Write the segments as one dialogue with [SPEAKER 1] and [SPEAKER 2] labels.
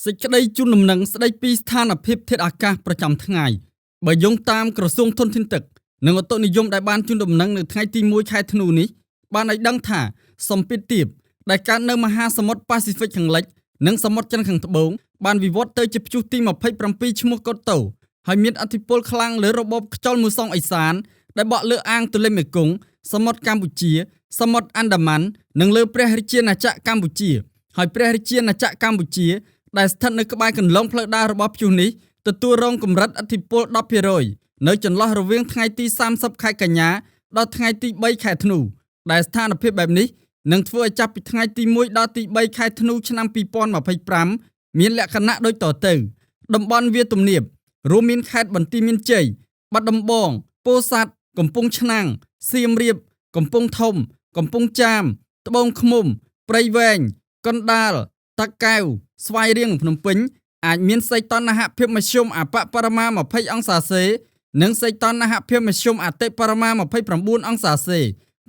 [SPEAKER 1] សេចក្តីជូនដំណឹងស្តីពីស្ថានភាពធាតុអាកាសប្រចាំថ្ងៃបើយោងតាមក្រសួងធនធានទឹកនិងឧតុនិយមដែលបានជូនដំណឹងនៅថ្ងៃទី1ខែធ្នូនេះបានឲ្យដឹងថាសម្ពាធទាបដែលកើតនៅមហាសមុទ្រប៉ាស៊ីហ្វិកខាងលិចនិងសមុទ្រចិនខាងត្បូងបានវិវត្តទៅជាព្យុះទី27ឈ្មោះកូតូហើយមានឥទ្ធិពលខ្លាំងលើរបបខ្យល់មូសុងអេសានដែលបក់លើអាងទន្លេមេគង្គសមុទ្រកម្ពុជាសមុទ្រអាណ្ដាម៉ាន់និងលើព្រះរាជាណាចក្រកម្ពុជាហើយព្រះរាជាណាចក្រកម្ពុជាដែលស្ថិតនៅក្បែរកន្លងផ្លូវដើររបស់ព្យុះនេះទទួលរងកម្រិតឥទ្ធិពល 10% នៅចន្លោះរវាងថ្ងៃទី30ខែកញ្ញាដល់ថ្ងៃទី3ខែធ្នូដែលស្ថានភាពបែបនេះនឹងធ្វើឲ្យចាប់ពីថ្ងៃទី1ដល់ទី3ខែធ្នូឆ្នាំ2025មានលក្ខណៈដូចតទៅតំបន់វាលទំនាបរួមមានខេត្តបន្ទាយមានជ័យបាត់ដំបងពោធិ៍សាត់កំពង់ឆ្នាំងសៀមរាបកំពង់ធំកំពង់ចាមត្បូងឃ្មុំព្រៃវែងកណ្ដាលតាកែវស្វាយរៀងភ្នំពេញអាចមានសីតុណ្ហភាពមធ្យមអបបរមា20អង្សាសេនិងសីតុណ្ហភាពមធ្យមអតិបរមា29អង្សាសេ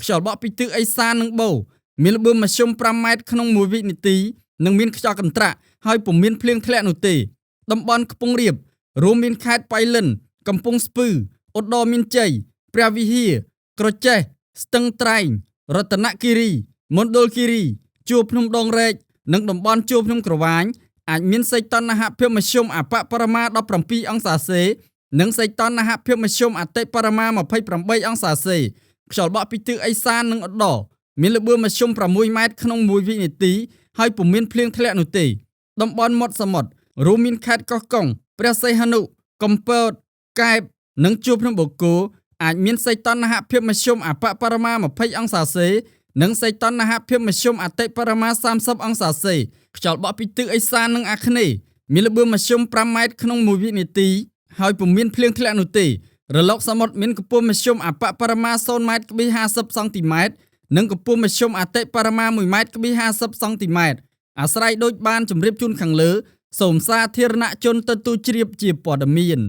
[SPEAKER 1] ខ្យល់បក់ពីទិសឦសាននិងបូរមានល្បឿនមធ្យម5ម៉ែត្រក្នុង1វិនាទីនិងមានខ្យល់កន្ត្រាក់ហើយពុំមានភ្លៀងធ្លាក់នោះទេតំបន់ខ្ពង់រាបរួមមានខេត្តប៉ៃលិនកំពង់ស្ពឺឧត្តរមានជ័យព្រះវិហារក្រចេះស្ទឹងត្រែងរតនគិរីមណ្ឌលគិរីជួរភ្នំដងរែកនិងតំបន់ជួរភ្នំក្រវាញអាចមានសីតុណ្ហភាពមធ្យមអបបរមា17អង្សាសេនិងសីតុណ្ហភាពមធ្យមអតិបរមា28អង្សាសេខ្យល់បក់ពីទិសឦសាននិងឧត្តរមានល្បឿនមធ្យម6ម៉ែត្រក្នុង1វិនាទីហើយពុំមានភ្លៀងធ្លាក់នោះទេតំបន់មាត់សមុទ្ររួមមានខេត្តកោះកុងព្រះសីហនុកំពតកែបនិងជួរភ្នំបូកគោអាចមានសីតុណ្ហភាពមធ្យមអបបរមា20អង្សាសេនិងសីតុណ្ហភាពមធ្យមអតិបរមា30អង្សាសេខ្យល់បក់ពីទិសឦសាននិងអាគ្នេយ៍មានល្បឿនមធ្យម5ម៉ែត្រក្នុង1វិនាទីហើយពុំមានភ្លៀងធ្លាក់នោះទេរលកសមុទ្រមានកម្ពស់មធ្យមអបបរមា0ម៉ែត្រ50សង់ទីម៉ែត្រនិងកម្ពស់មធ្យមអតិបរមា1ម៉ែត្រ50សង់ទីម៉ែត្រអាស្រ័យដូចបានជម្រាបជូនខាងលើសូមសាធារណជនទទួលជ្រាបជាព័ត៌មាន